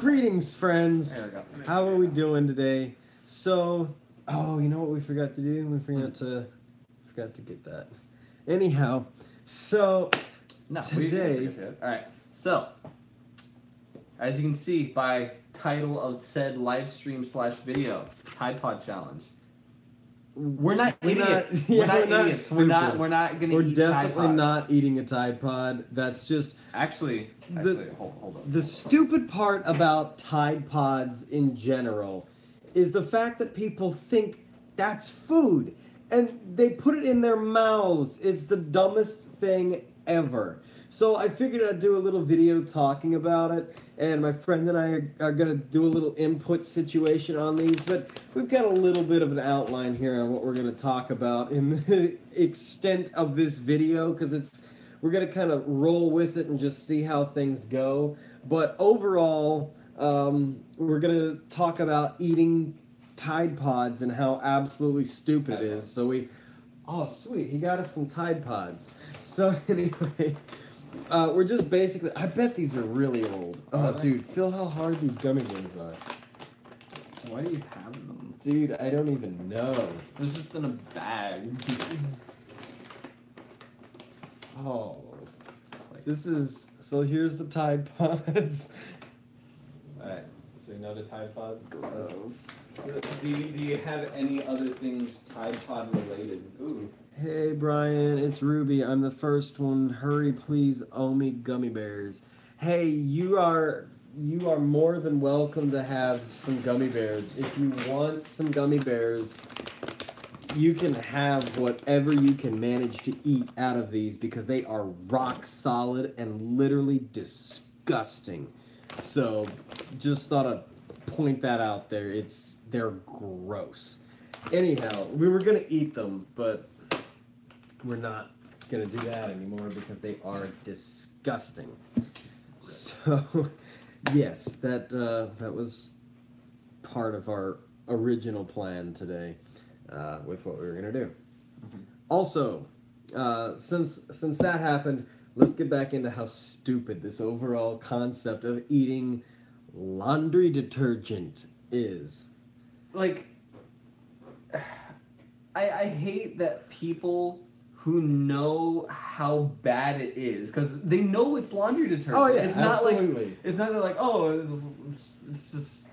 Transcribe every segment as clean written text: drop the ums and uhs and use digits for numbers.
Greetings, friends. There we go. How are we doing today? So, you know what we forgot to do? We forgot to get that. Anyhow, so No, today, all right. So, as you can see by title of said live stream / video, Tide Pod Challenge. We're not idiots. We're not idiots. We're not gonna eat Tide Pods. We're definitely not eating a Tide Pod. That's just actually hold on. The stupid part about Tide Pods in general is the fact that people think that's food and they put it in their mouths. It's the dumbest thing ever. So I figured I'd do a little video talking about it, and my friend and I are going to do a little input situation on these, but we've got a little bit of an outline here on what we're going to talk about in the extent of this video, because we're going to kind of roll with it and just see how things go. But overall, we're going to talk about eating Tide Pods and how absolutely stupid it is. So oh sweet, he got us some Tide Pods. So anyway, we're just basically, I bet these are really old. Oh dude, feel how hard these gummy bears are. Why do you have them? Dude, I don't even know. They're just in a bag. Oh, so here's the Tide Pods. Alright, so you know the Tide Pods? Gross. Do you have any other things Tide Pod related? Ooh. Hey Brian, it's Ruby. I'm the first one. Hurry, please, owe me gummy bears. Hey, you are more than welcome to have some gummy bears. If you want some gummy bears, you can have whatever you can manage to eat out of these because they are rock solid and literally disgusting. So, just thought I'd point that out there. They're gross. Anyhow, we were gonna eat them, but we're not gonna do that anymore because they are disgusting. So, yes, that was part of our original plan today with what we were gonna do. Mm-hmm. Also, since that happened, let's get back into how stupid this overall concept of eating laundry detergent is. Like, I hate that people who know how bad it is, because they know it's laundry detergent. Oh yeah, it's not absolutely. Like it's not like, oh, it's just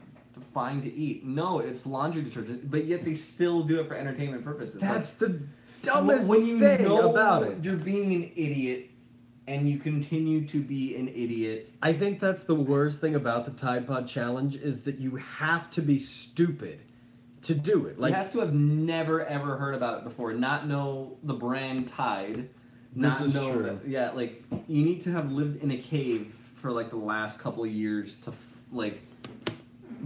fine to eat. No, it's laundry detergent, but yet they still do it for entertainment purposes. That's like, the dumbest when you thing know about it. You're being an idiot, and you continue to be an idiot. I think that's the worst thing about the Tide Pod Challenge is that you have to be stupid to do it. Like, you have to have never ever heard about it before, not know the brand Tide, this not is know true. that, yeah, like you need to have lived in a cave for like the last couple of years to like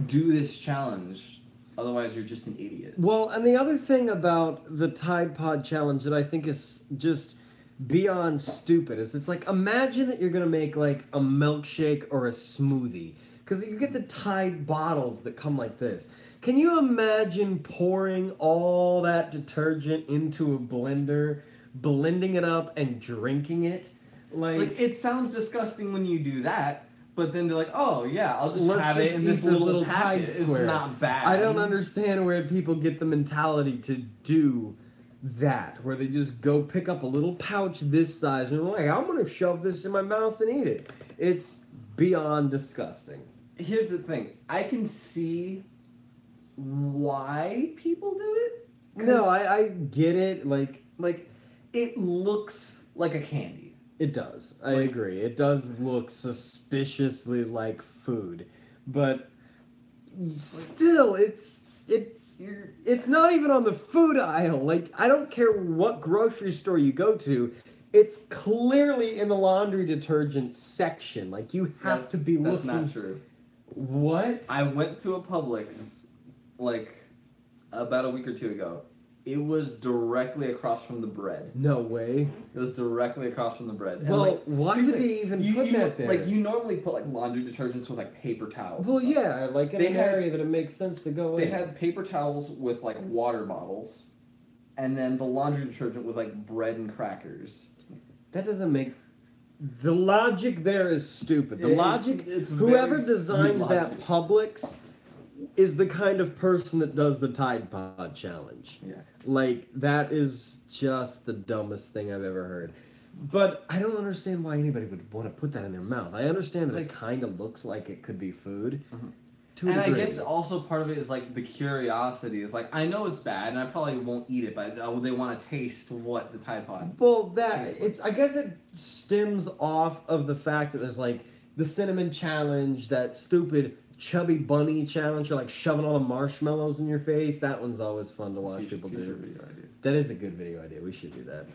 do this challenge. Otherwise, you're just an idiot. Well, and the other thing about the Tide Pod Challenge that I think is just beyond stupid is it's like, imagine that you're gonna make like a milkshake or a smoothie, because you get the Tide bottles that come like this. Can you imagine pouring all that detergent into a blender, blending it up, and drinking it? Like it sounds disgusting when you do that, but then they're like, oh yeah, I'll just let's have just it in eat this little Tide packet. square. It's not bad. I don't understand where people get the mentality to do that, where they just go pick up a little pouch this size and they're like, I'm gonna shove this in my mouth and eat it. It's beyond disgusting. Here's the thing. I can see why people do it. No, I get it. Like it looks like a candy. It does. I agree. It does look suspiciously like food, but still, it's not even on the food aisle. Like, I don't care what grocery store you go to. It's clearly in the laundry detergent section. Like, you have to be looking. That's not true. What? I went to a Publix, like, about a week or two ago. It was directly across from the bread. No way. It was directly across from the bread. And well, why did they even put that there? Like, you normally put, like, laundry detergents with, like, paper towels. Well, yeah, like in an area that it makes sense to go in. They had paper towels with, like, water bottles, and then the laundry detergent with, like, bread and crackers. That doesn't make The logic there is stupid. The logic, it's whoever very designed stupid that logic. Publix is the kind of person that does the Tide Pod challenge. Yeah. Like, that is just the dumbest thing I've ever heard. But I don't understand why anybody would want to put that in their mouth. I understand that it kind of looks like it could be food. Mhm. To a And I degree. guess also part of it is like the curiosity. Is like I know it's bad, and I probably won't eat it, but they want to taste what the Tide Pod. Well, that tastes it's. I guess it stems off of the fact that there's like the cinnamon challenge, that stupid chubby bunny challenge, or like shoving all the marshmallows in your face. That one's always fun to watch people Future do. video idea. That is a good video idea. We should do that.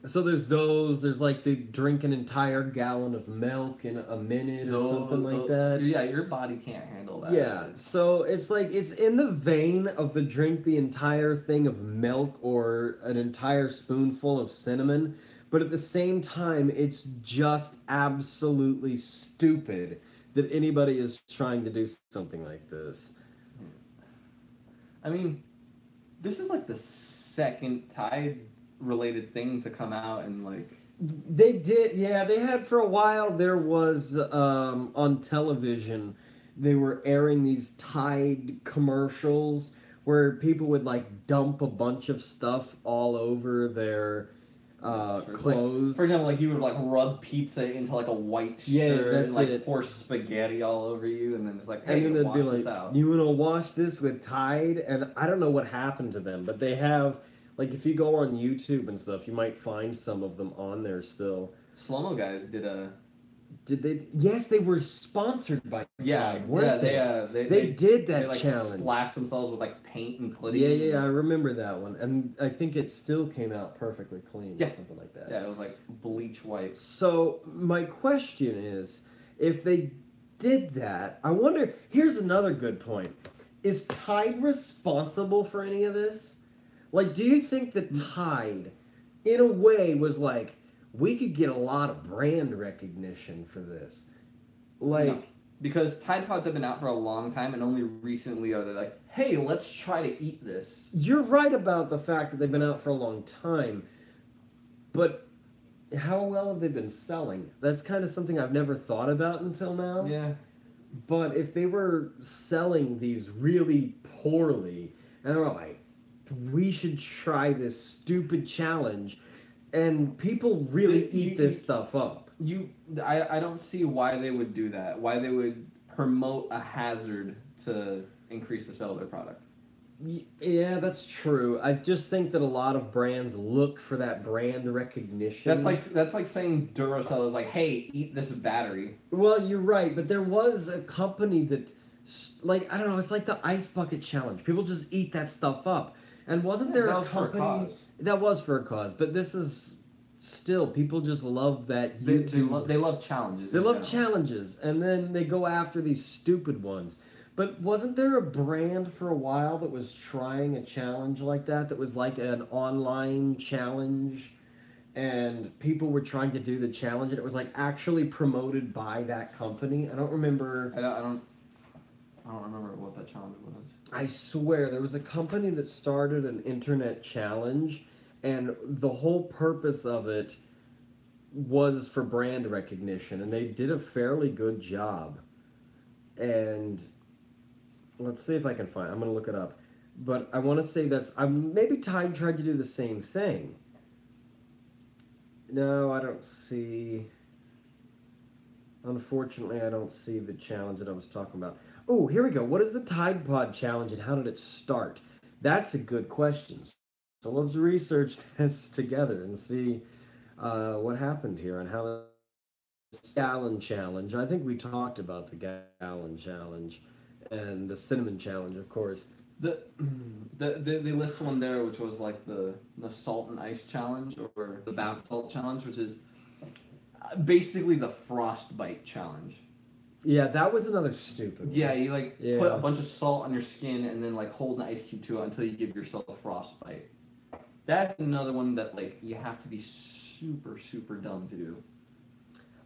So there's those. There's like the drink an entire gallon of milk in a minute or something like that. Yeah, your body can't handle that. Yeah, so it's like it's in the vein of the drink the entire thing of milk or an entire spoonful of cinnamon, but at the same time it's just absolutely stupid that anybody is trying to do something like this. I mean, this is like the second Tide related thing to come out and like They did, yeah, they had for a while. There was on television, they were airing these Tide commercials where people would like dump a bunch of stuff all over their clothes. Like, for example, like you would like rub pizza into like a white shirt Yeah, and like it. pour spaghetti all over you, and then it's like, hey, And then they'd wash be this like, out. "You want to wash this with Tide?" And I don't know what happened to them, but they have, like, if you go on YouTube and stuff, you might find some of them on there still. Slow Mo guys did a Did they? Yes, they were sponsored by Tide, weren't they? They did that they, like, challenge. Splashed themselves with like paint and pudding. Yeah, I remember that one, and I think it still came out perfectly clean, Yeah. or something like that. Yeah, it was like bleach white. So my question is, if they did that, I wonder. Here's another good point: is Tide responsible for any of this? Like, do you think that Tide, in a way, was like, we could get a lot of brand recognition for this? Like, No. Because Tide Pods have been out for a long time, and only recently are they like, hey, let's try to eat this. you're right about the fact that they've been out for a long time, but how well have they been selling? That's kind of something I've never thought about until now. Yeah. But if they were selling these really poorly, and they were like, we should try this stupid challenge, and people really eat this stuff up. I don't see why they would do that. Why they would promote a hazard to increase the sale of their product. Yeah, that's true. I just think that a lot of brands look for that brand recognition. That's like saying Duracell is like, hey, eat this battery. Well, you're right, but there was a company that, like, I don't know, it's like the Ice Bucket Challenge. People just eat that stuff up. And wasn't there that a was for a company cause. that was for a cause? But this is still, people just love that They YouTube. love challenges. They in love general. challenges, and then they go after these stupid ones. But wasn't there a brand for a while that was trying a challenge like that was like an online challenge, and people were trying to do the challenge, and it was like actually promoted by that company? I don't remember. I don't remember what that challenge was. I swear there was a company that started an internet challenge, and the whole purpose of it was for brand recognition, and they did a fairly good job. And let's see if I can find. I'm gonna look it up, but I want to say maybe Tide tried to do the same thing. No, I don't see. Unfortunately, I don't see the challenge that I was talking about. Oh, here we go. What is the Tide Pod challenge and how did it start? That's a good question. So let's research this together and see what happened here and how the gallon challenge. I think we talked about the gallon challenge and the cinnamon challenge, of course. They list one there, which was like the salt and ice challenge or the bath salt challenge, which is basically the frostbite challenge. Yeah, that was another stupid one. Yeah, you put a bunch of salt on your skin and then like hold an ice cube to it until you give yourself a frostbite. That's another one that like you have to be super super dumb to do.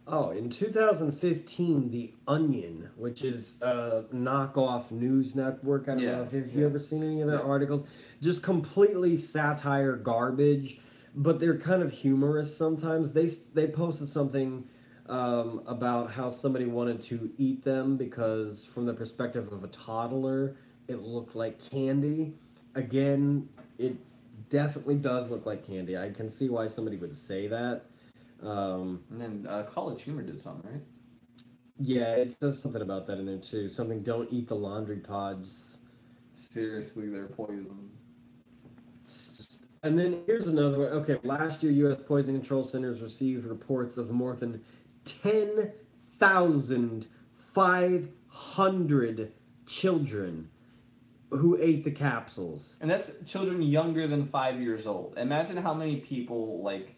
Oh, in 2015, The Onion, which is a knockoff news network, I don't know if you've ever seen any of their articles, just completely satire garbage, but they're kind of humorous sometimes. They posted something about how somebody wanted to eat them because, from the perspective of a toddler, it looked like candy. Again, it definitely does look like candy. I can see why somebody would say that. And then College Humor did something, right? Yeah, it says something about that in there too. Something, don't eat the laundry pods. Seriously, they're poison. And then here's another one. Okay, last year, U.S. Poison Control Centers received reports of more than 10,500 children who ate the capsules. And that's children younger than 5 years old. Imagine how many people, like,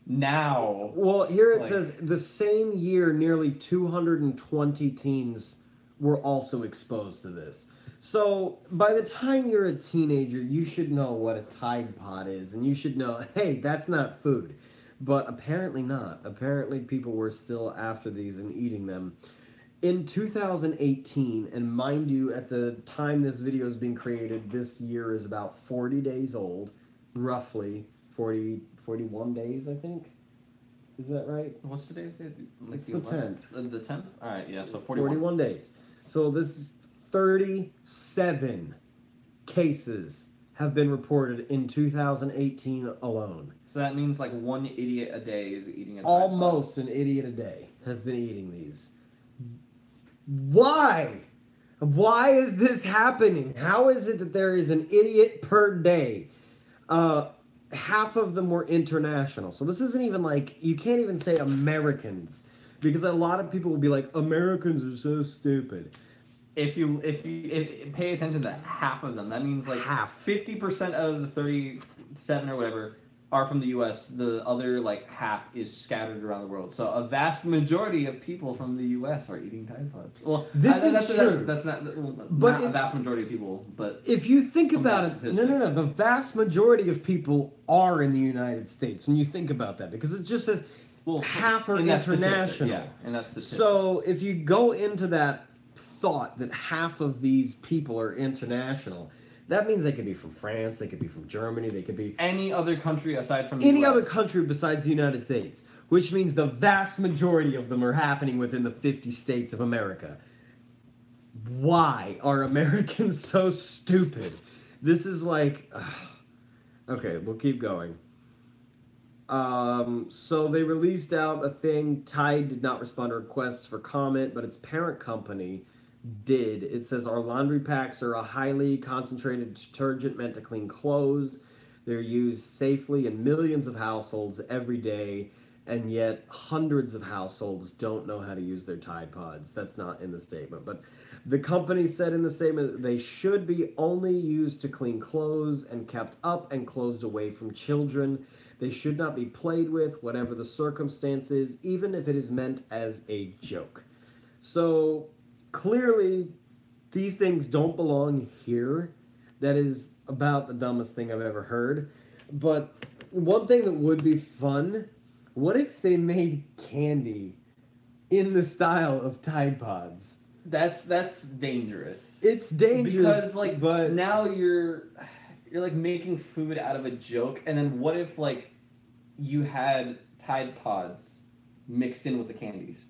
now... Well, here it says, the same year, nearly 220 teens were also exposed to this. So, by the time you're a teenager, you should know what a Tide Pod is, and you should know, hey, that's not food. But apparently not. Apparently people were still after these and eating them. In 2018, and mind you, at the time this video is being created, this year is about 40 days old, roughly 41 days, I think. Is that right? What's today's date? Like it's the 10th. The 10th? Alright, yeah, so 41. 41 days. So this is 37 cases have been reported in 2018 alone. So that means like one idiot a day is eating a Tide Almost Pod. an idiot a day has been eating these. Why? Why is this happening? How is it that there is an idiot per day? Half of them were international. So this isn't even like, you can't even say Americans, because a lot of people will be like, Americans are so stupid. If you pay attention to half of them, that means like half. 50% out of the 37 or whatever are from the U.S. The other like half is scattered around the world. So a vast majority of people from the U.S. are eating Tide Pods. Well, this is true. That's not, but not a vast majority of people, but if you think about it, no. The vast majority of people are in the United States. When you think about that, because it just says half are international. Yeah, and that's the so if you go into that thought that half of these people are international, that means they could be from France, they could be from Germany, they could be any other country aside from the any US. other country besides the United States, which means the vast majority of them are happening within the 50 states of America. Why are Americans so stupid? This is like okay, we'll keep going. So they released out a thing. Tide did not respond to requests for comment, but its parent company did. It says, our laundry packs are a highly concentrated detergent meant to clean clothes. They're used safely in millions of households every day, and yet hundreds of households don't know how to use their Tide Pods. That's not in the statement, but the company said in the statement they should be only used to clean clothes and kept up and closed away from children. They should not be played with, whatever the circumstances, even if it is meant as a joke. So clearly, these things don't belong here. That is about the dumbest thing I've ever heard. But one thing that would be fun, what if they made candy in the style of Tide Pods? That's dangerous. It's dangerous because like, but now you're like making food out of a joke, and then what if like you had Tide Pods mixed in with the candies?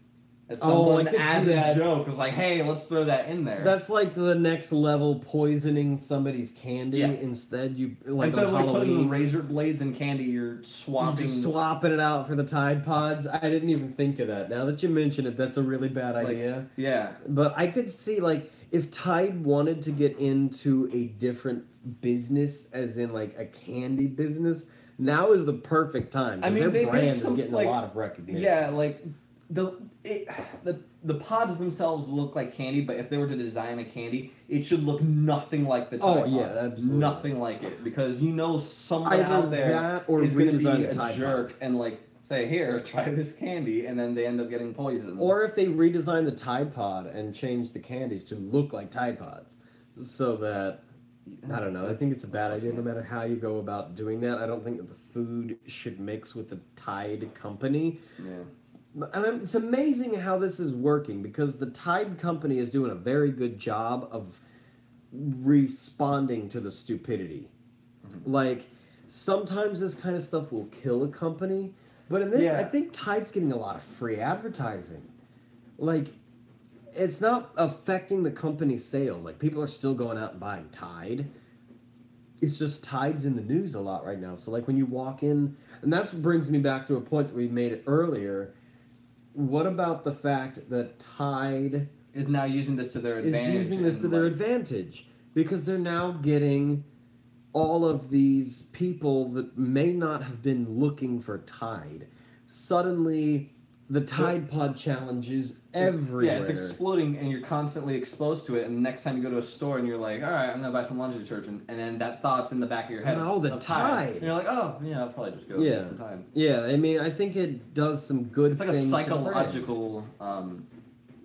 As someone as a joke was like, hey, let's throw that in there. That's like the next level, poisoning somebody's candy. Yeah. Instead, you like instead of like Halloween, putting razor blades in candy, you're swapping it out for the Tide Pods. I didn't even think of that. Now that you mention it, that's a really bad idea. Yeah. But I could see like if Tide wanted to get into a different business, as in like a candy business, now is the perfect time. I mean, their brand is getting a lot of recognition. Yeah, like the pods themselves look like candy, but if they were to design a candy, it should look nothing like the Tide Pod. Yeah, absolutely. Nothing like it, because you know someone either out there is going to be a jerk Pod. And like say, here, try this candy, and then they end up getting poisoned. Or if they redesign the Tide Pod and change the candies to look like Tide Pods, so that I don't know. I think it's a bad idea no matter how you go about doing that. I don't think that the food should mix with the Tide company. Yeah. And it's amazing how this is working, because the Tide company is doing a very good job of responding to the stupidity. Mm-hmm. Like, sometimes this kind of stuff will kill a company, but in this, Yeah. I think Tide's getting a lot of free advertising. Like, it's not affecting the company's sales. Like, people are still going out and buying Tide. It's just Tide's in the news a lot right now. So, like, when you walk in, and that's what brings me back to a point that we made earlier. What about the fact that Tide is now using this to their advantage? Is using this to their advantage because they're now getting all of these people that may not have been looking for Tide. Suddenly, the Tide Pod challenge is everywhere. Yeah, it's exploding, and you're constantly exposed to it. And the next time you go to a store, and you're like, "All right, I'm gonna buy some laundry detergent," and then that thought's in the back of your head. Oh, the Tide. And you're like, "Oh, yeah, I'll probably just go get some Tide." Yeah, I mean, I think it does some good. It's like a psychological.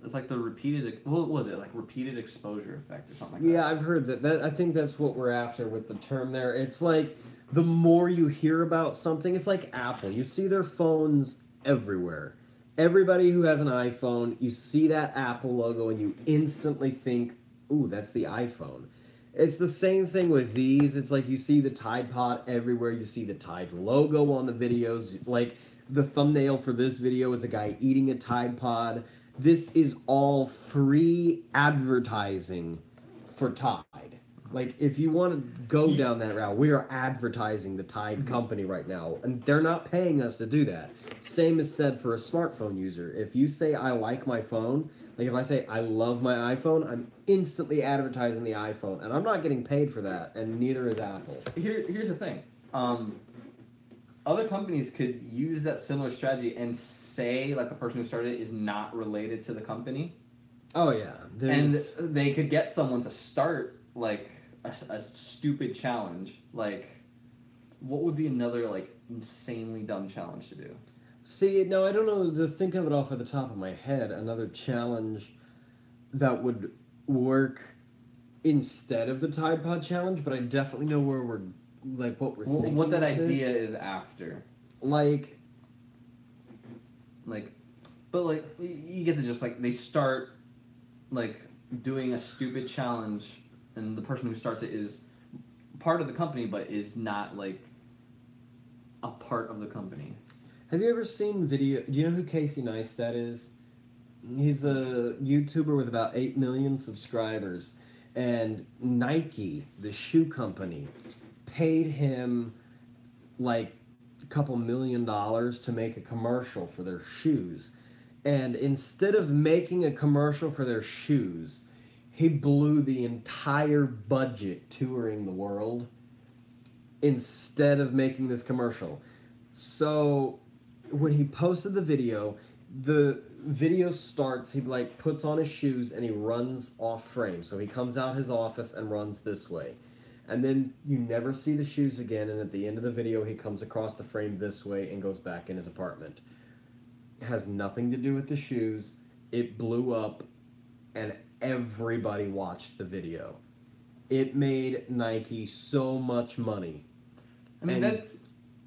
It's like the repeated. What was it? Like repeated exposure effect or something like that. Yeah, I've heard that. I think that's what we're after with the term there. It's like the more you hear about something, it's like Apple. You see their phones everywhere. Everybody who has an iPhone, you see that Apple logo and you instantly think, ooh, that's the iPhone. It's the same thing with these. It's like you see the Tide Pod everywhere. You see the Tide logo on the videos. Like the thumbnail for this video is a guy eating a Tide Pod. This is all free advertising for Tide. Like, if you want to go down that route, we are advertising the Tide company right now, and they're not paying us to do that. Same is said for a smartphone user. If you say, I like my phone, like if I say, I love my iPhone, I'm instantly advertising the iPhone, and I'm not getting paid for that, and neither is Apple. Here's the thing. Other companies could use that similar strategy and say, like, the person who started it is not related to the company. Oh, yeah. And they could get someone to start, like, a stupid challenge. Like, what would be another, like, insanely dumb challenge to do? See, no, I don't know to think of it off at the top of my head. Another challenge that would work instead of the Tide Pod challenge, but I definitely know where we're, like, what we're thinking. What that idea is after. Like, but, like, you get to just, like, they start, like, doing a stupid challenge, and the person who starts it is part of the company, but is not, like, a part of the company. Have you ever seen video? Do you know who Casey Neistat is? He's a YouTuber with about 8 million subscribers. And Nike, the shoe company, paid him like a couple $1 million to make a commercial for their shoes. And instead of making a commercial for their shoes, he blew the entire budget touring the world instead of making this commercial. So when he posted the video starts, he like puts on his shoes and he runs off frame. So he comes out his office and runs this way. And then you never see the shoes again, and at the end of the video he comes across the frame this way and goes back in his apartment. It has nothing to do with the shoes. It blew up and everybody watched the video. It made Nike so much money. I mean,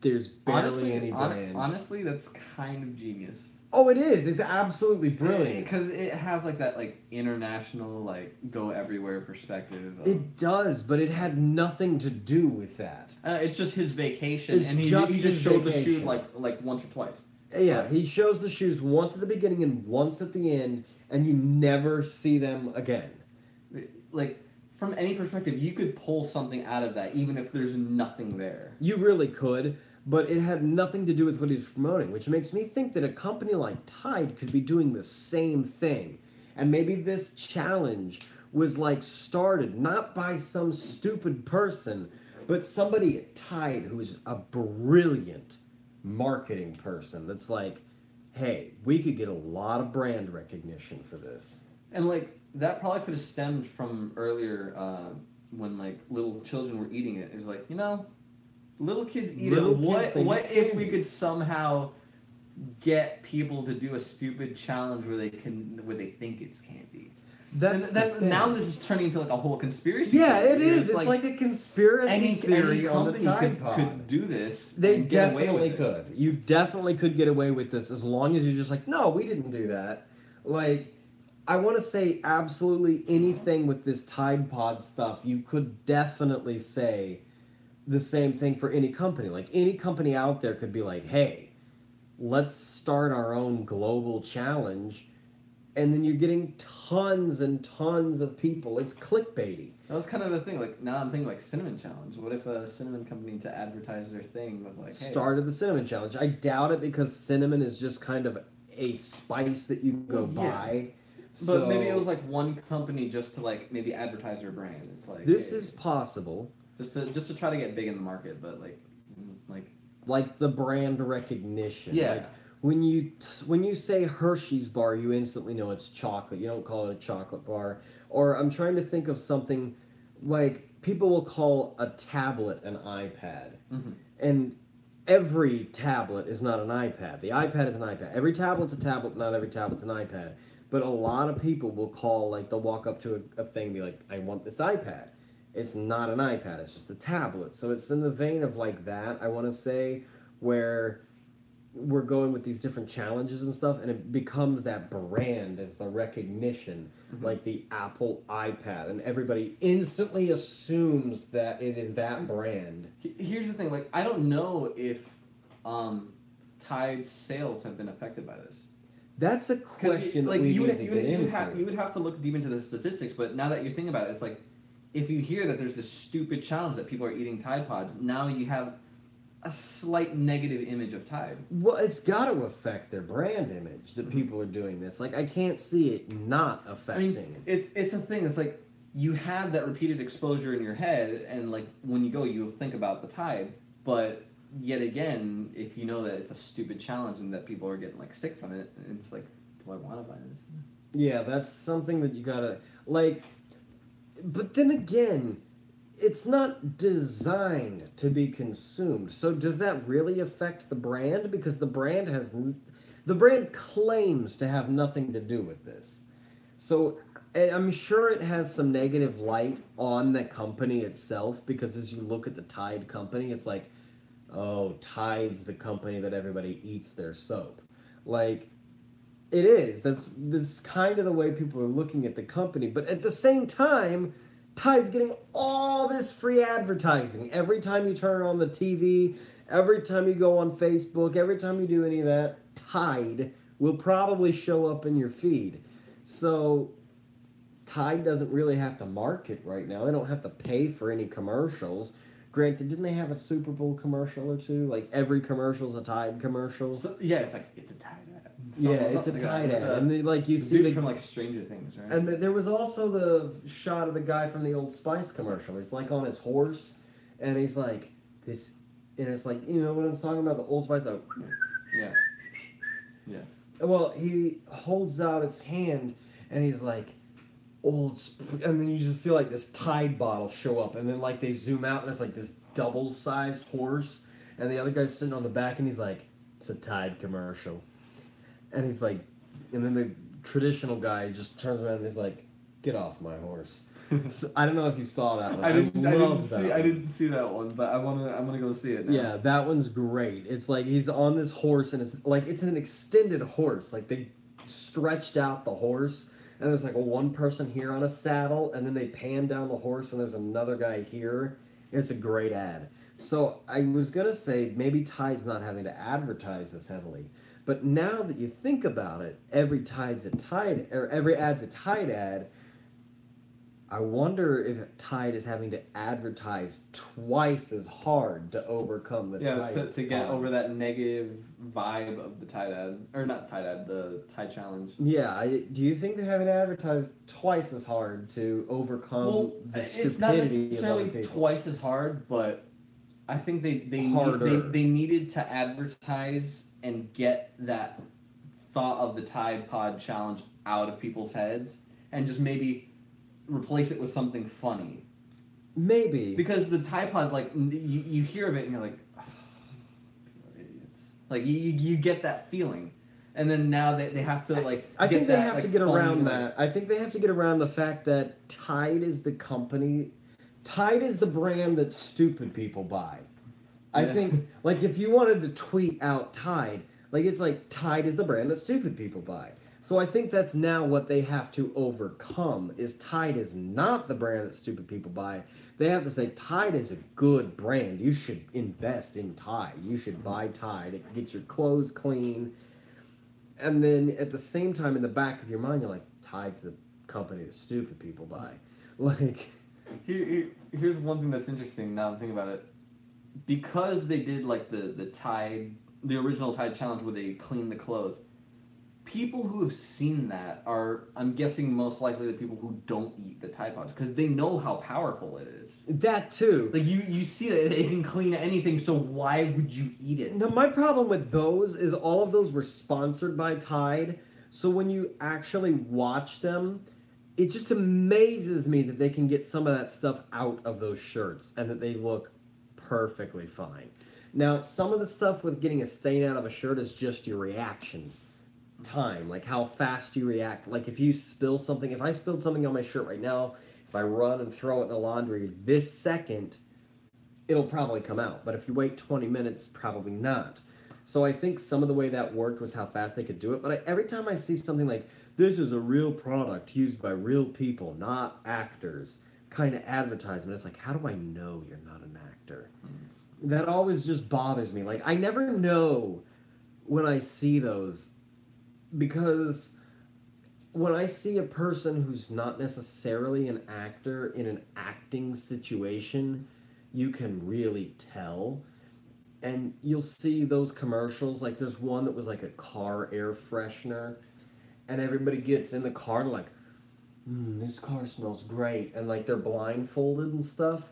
there's barely any brand. Honestly, that's kind of genius. Oh, it is. It's absolutely brilliant. Because it has, like, that, like, international, like, go-everywhere perspective. It does, but it had nothing to do with that. It's just his vacation, and he just showed the shoe, like, once or twice. Yeah, he shows the shoes once at the beginning and once at the end, and you never see them again. Like, from any perspective, you could pull something out of that, even if there's nothing there. You really could. But it had nothing to do with what he was promoting, which makes me think that a company like Tide could be doing the same thing. And maybe this challenge was like started not by some stupid person, but somebody at Tide who is a brilliant marketing person that's like, hey, we could get a lot of brand recognition for this. And, like, that probably could have stemmed from earlier when, like, little children were eating it. Is like, you know, little kids eat it. What if we could somehow get people to do a stupid challenge where they think it's candy? Now this is turning into like a whole conspiracy. Yeah, theory. It is. It's like a conspiracy theory on the Tide Pod. Could do this. They definitely could. You definitely could get away with this as long as you're just like, no, we didn't do that. Like, I want to say absolutely anything with this Tide Pod stuff. You could definitely say the same thing for any company. Like any company out there could be like, hey, let's start our own global challenge. And then you're getting tons and tons of people. It's clickbaity. That was kind of the thing. Like now I'm thinking like cinnamon challenge. What if a cinnamon company to advertise their thing was like, hey, started the cinnamon challenge? I doubt it because cinnamon is just kind of a spice that you can go buy. But maybe it was like one company just to like maybe advertise their brand. It's like this is possible. Just to try to get big in the market, but like the brand recognition. Yeah. Like when you say Hershey's bar, you instantly know it's chocolate. You don't call it a chocolate bar. Or I'm trying to think of something like people will call a tablet an iPad. Mm-hmm. And every tablet is not an iPad. The iPad is an iPad. Every tablet's a tablet, not every tablet's an iPad. But a lot of people will call, like, they'll walk up to a thing and be like, I want this iPad. It's not an iPad, it's just a tablet. So it's in the vein of like that, I want to say, where we're going with these different challenges and stuff, and it becomes that brand as the recognition, like the Apple iPad, and everybody instantly assumes that it is that brand. Here's the thing, like, I don't know if Tide's sales have been affected by this. That's a question like, you would have to look deep into the statistics, but now that you're thinking about it, it's like, if you hear that there's this stupid challenge that people are eating Tide Pods, now you have a slight negative image of Tide. Well, it's got to affect their brand image that people are doing this. Like, I can't see it not affecting. It's a thing. It's like you have that repeated exposure in your head, and like when you go, you'll think about the Tide. But yet again, if you know that it's a stupid challenge and that people are getting like sick from it, it's like, do I want to buy this? Yeah, that's something that you gotta like. But then again, it's not designed to be consumed. So does that really affect the brand? Because the brand claims to have nothing to do with this. So I'm sure it has some negative light on the company itself, because as you look at the Tide company, it's like, oh, Tide's the company that everybody eats their soap. Like, it is. That's kind of the way people are looking at the company. But at the same time, Tide's getting all this free advertising. Every time you turn on the TV, every time you go on Facebook, every time you do any of that, Tide will probably show up in your feed. So Tide doesn't really have to market right now. They don't have to pay for any commercials. Granted, didn't they have a Super Bowl commercial or two? Like, every commercial's a Tide commercial. So, yeah, it's like, it's a Tide ad. It's a Tide ad. And then, like, you see from, like, Stranger Things, right? And there was also the shot of the guy from the Old Spice commercial. He's, like, on his horse, and he's like, this... And it's like, you know what I'm talking about? The Old Spice, like... Yeah. Yeah. Well, he holds out his hand, and he's like, and then you just see, like, this Tide bottle show up, and then, like, they zoom out, and it's, like, this double-sized horse, and the other guy's sitting on the back, and he's like, it's a Tide commercial. And he's like, and then the traditional guy just turns around and he's like, get off my horse. So, I don't know if you saw that one. I didn't see that one, but I'm gonna go see it now. Yeah, that one's great. It's like he's on this horse, and it's like it's an extended horse. Like they stretched out the horse, and there's like one person here on a saddle, and then they pan down the horse, and there's another guy here. It's a great ad. So I was gonna say maybe Tide's not having to advertise this heavily, but now that you think about it, every ad's a Tide ad. I wonder if Tide is having to advertise twice as hard to overcome the Tide. to get over that negative vibe of the Tide ad, or not Tide ad, the Tide challenge. Yeah, do you think they're having to advertise twice as hard to overcome the stupidity it's not of necessarily other people? Twice as hard, but I think they needed to advertise and get that thought of the Tide Pod challenge out of people's heads, and just maybe replace it with something funny. Maybe. Because the Tide Pod, like, you hear of it and you're like, oh, people are idiots. Like, you get that feeling. And then now they have to, like, I think they that, have like, to get around funny, that. I think they have to get around the fact that Tide is the company. Tide is the brand that stupid people buy. I think, like, if you wanted to tweet out Tide, like, it's like Tide is the brand that stupid people buy. So I think that's now what they have to overcome is Tide is not the brand that stupid people buy. They have to say Tide is a good brand. You should invest in Tide. You should buy Tide. It gets your clothes clean. And then at the same time, in the back of your mind, you're like, Tide's the company that stupid people buy. Like, here's one thing that's interesting now I'm thinking about it. Because they did like the Tide, the original Tide challenge where they clean the clothes, people who have seen that are, I'm guessing, most likely the people who don't eat the Tide Pods because they know how powerful it is. that too. Like you see that it can clean anything, so why would you eat it? Now, my problem with those is all of those were sponsored by Tide. So when you actually watch them, it just amazes me that they can get some of that stuff out of those shirts and that they look perfectly fine. Now, some of the stuff with getting a stain out of a shirt is just your reaction time, like how fast you react. Like if you spill something, if I spilled something on my shirt right now, if I run and throw it in the laundry this second, it'll probably come out. But if you wait 20 minutes, probably not. So I think some of the way that worked was how fast they could do it. But every time I see something like, this is a real product used by real people, not actors, kind of advertisement, it's like, how do I know you're not an actor? That always just bothers me. Like, I never know when I see those, because when I see a person who's not necessarily an actor in an acting situation, you can really tell. And you'll see those commercials, like there's one that was like a car air freshener, and everybody gets in the car and like, this car smells great, and like they're blindfolded and stuff,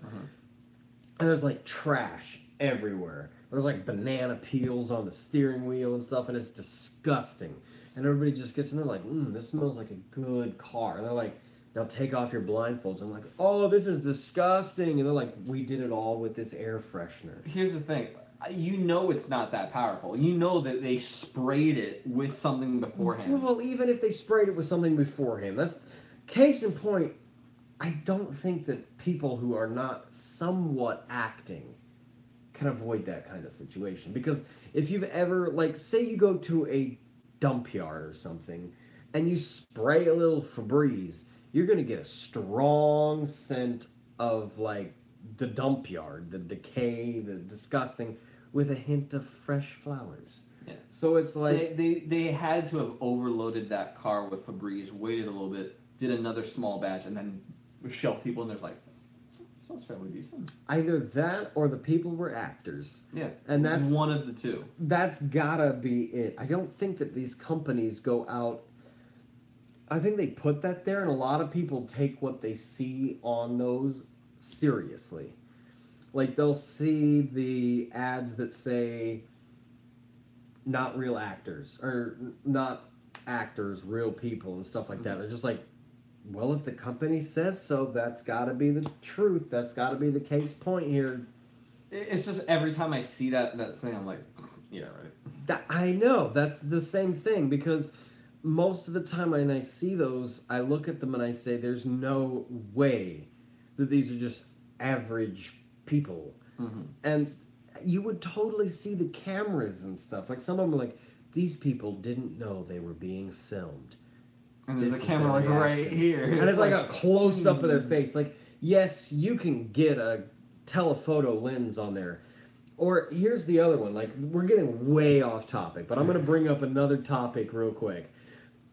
and there's like trash everywhere. There's like banana peels on the steering wheel and stuff, and it's disgusting. And everybody just gets in there like, this smells like a good car. And they're like, now take off your blindfolds. I'm like, oh, this is disgusting. And they're like, we did it all with this air freshener. Here's the thing. You know it's not that powerful. You know that they sprayed it with something beforehand. Well, even if they sprayed it with something beforehand, that's case in point. I don't think that people who are not somewhat acting can avoid that kind of situation. Because if you've ever, like, say you go to a dump yard or something and you spray a little Febreze, you're going to get a strong scent of, like, the dump yard, the decay, the disgusting, with a hint of fresh flowers. Yeah. So it's like... They had to have overloaded that car with Febreze, waited a little bit, did another small batch, and then shelf people, and there's like, smells fairly decent. Either that or the people were actors. Yeah. And that's... one of the two. That's gotta be it. I don't think that these companies go out... I think they put that there, and a lot of people take what they see on those seriously. Like, they'll see the ads that say, not real actors, or not actors, real people, and stuff like that. They're just like, well, if the company says so, that's gotta be the truth. That's gotta be the case point here. It's just every time I see that thing, I'm like, yeah, right. I know. That's the same thing, because most of the time when I see those, I look at them and I say, there's no way that these are just average people. And you would totally see the cameras and stuff. Like, some of them are like, these people didn't know they were being filmed. And there's a camera like right here. And it's like a close-up of their face. Like, yes, you can get a telephoto lens on there. Or here's the other one. Like, we're getting way off topic, but I'm going to bring up another topic real quick.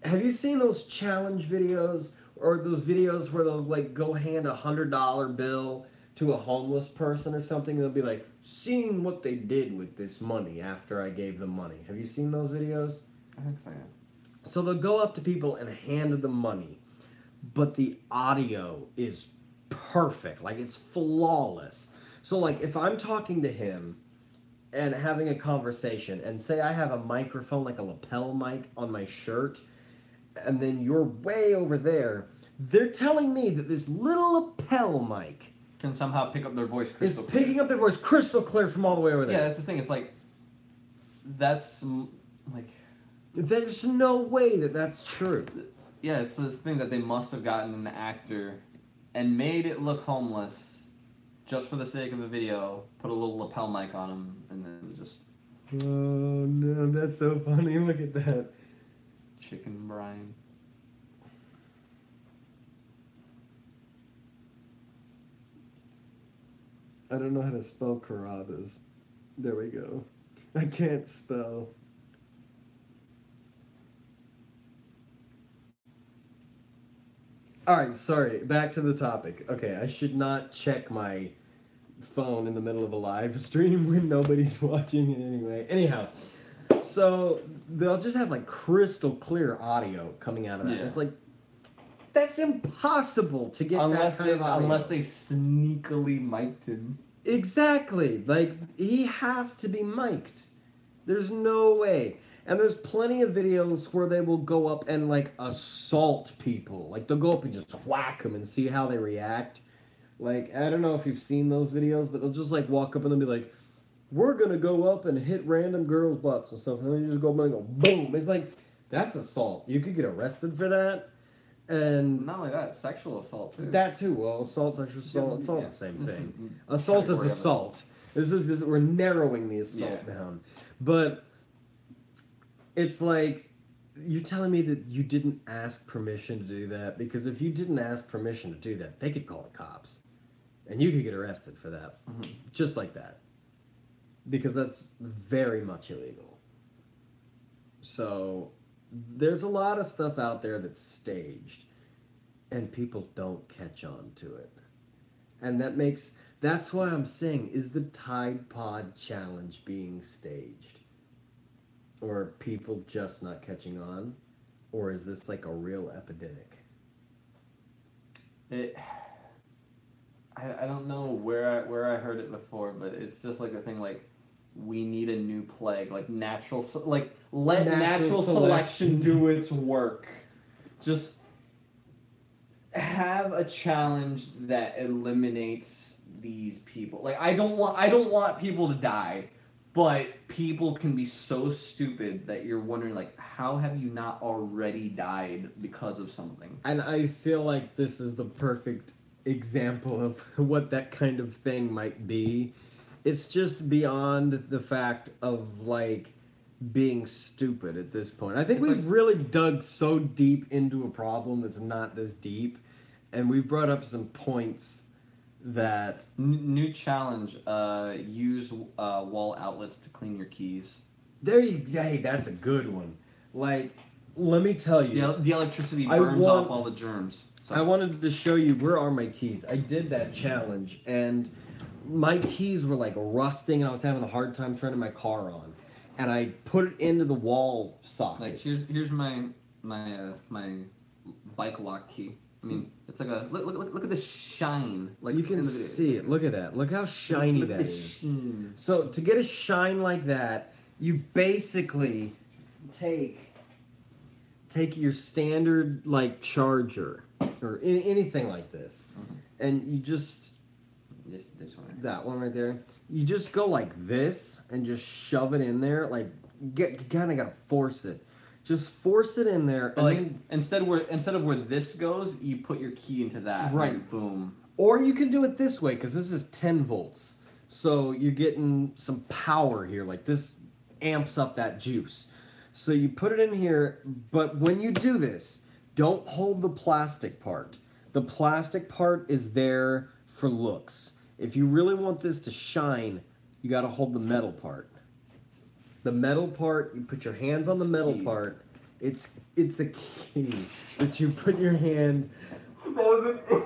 Have you seen those challenge videos, or those videos where they'll like go hand a $100 bill to a homeless person or something, and they'll be like, seeing what they did with this money after I gave them money? Have you seen those videos? I think so, yeah. So they'll go up to people and hand them money, but the audio is perfect. Like, it's flawless. So, like, if I'm talking to him and having a conversation, and say I have a microphone, like a lapel mic on my shirt, and then you're way over there, they're telling me that this little lapel mic can somehow pick up their voice crystal clear. It's picking up their voice crystal clear from all the way over there. Yeah, that's the thing. It's like, that's, like... There's no way that that's true. Yeah, it's the thing that they must have gotten an actor and made it look homeless just for the sake of the video, put a little lapel mic on him, and then just... Oh, no, that's so funny. Look at that. chicken brine. I don't know how to spell Carrabba's. There we go. I can't spell. Alright, sorry. Back to the topic. Okay, I should not check my phone in the middle of a live stream when nobody's watching it anyway. Anyhow, so they'll just have like crystal clear audio coming out of that. Yeah. It's like, that's impossible to get that kind of audio. Unless they sneakily mic'd him. Exactly. Like, he has to be mic'd. There's no way. And there's plenty of videos where they will go up and, like, assault people. Like, they'll go up and just whack them and see how they react. Like, I don't know if you've seen those videos, but they'll just, like, walk up and they'll be like, we're gonna go up and hit random girls' butts and stuff. And then you just go up and go, boom. It's like, that's assault. You could get arrested for that. And not only that, sexual assault too. that too. Well, assault, sexual assault, it's all the same thing. Assault is Category of assault. This is just, we're narrowing the assault down. But it's like, you're telling me that you didn't ask permission to do that? Because if you didn't ask permission to do that, they could call the cops. And you could get arrested for that. Just like that. Because that's very much illegal. So there's a lot of stuff out there that's staged, and people don't catch on to it. And that's why I'm saying, is the Tide Pod challenge being staged? Or are people just not catching on? Or is this like a real epidemic? I don't know where I heard it before, but it's just like a thing like, we need a new plague, like let natural selection do its work. Just have a challenge that eliminates these people. Like, I don't want people to die, but people can be so stupid that you're wondering, like, how have you not already died because of something? And I feel like this is the perfect example of what that kind of thing might be. It's just beyond the fact of, like, being stupid at this point. I think we've really dug so deep into a problem that's not this deep, and we've brought up some points that... New challenge, use wall outlets to clean your keys. Hey, that's a good one. Like, let me tell you... The electricity burns off all the germs. I wanted to show you, where are my keys? I did that challenge, and my keys were like rusting, and I was having a hard time turning my car on. And I put it into the wall socket. Like, here's my bike lock key. I mean, it's like a look at the shine. Like, you can see it. Look at that. Look how shiny that is. So to get a shine like that, you basically take your standard like charger or anything like this, and you just this one. That one right there. You just go like this and just shove it in there. Like, you kind of gotta force it. Just force it in there. But, and like, then, instead of where this goes, you put your key into that. Right. And boom. Or you can do it this way, because this is 10 volts. So you're getting some power here. Like, this amps up that juice. So you put it in here, but when you do this, don't hold the plastic part. The plastic part is there for looks. If you really want this to shine, you gotta hold the metal part. The metal part, you put your hands on the metal part. It's a key that you put your hand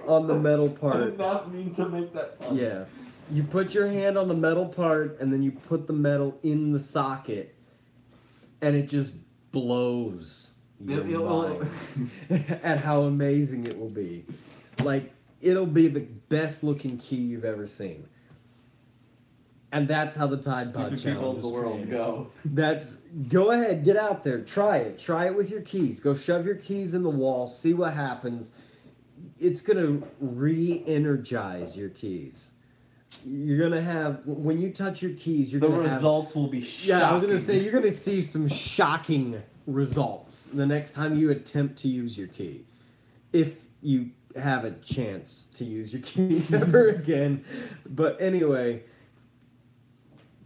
on the metal part. I did not mean to make that fun. Yeah. You put your hand on the metal part, and then you put the metal in the socket, and it just blows your mind at how amazing it will be. Like, it'll be the best looking key you've ever seen. And that's how the Tide Pod challenge of the world go. Go ahead, get out there, try it. Try it with your keys. Go shove your keys in the wall, see what happens. It's gonna re-energize your keys. You're gonna have, when you touch your keys, the results will be shocking. Yeah, I was gonna say, you're gonna see some shocking results the next time you attempt to use your key. If you have a chance to use your keys ever again. But anyway,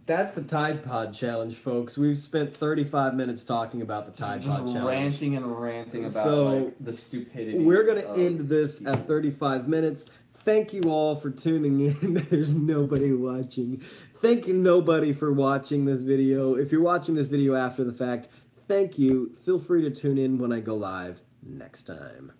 That's the Tide Pod Challenge, folks. We've spent 35 minutes talking about the Tide Pod Challenge. Ranting and ranting about the stupidity. We're going to end this at 35 minutes. Thank you all for tuning in. There's nobody watching. Thank you, nobody, for watching this video. If you're watching this video after the fact, thank you. Feel free to tune in when I go live next time.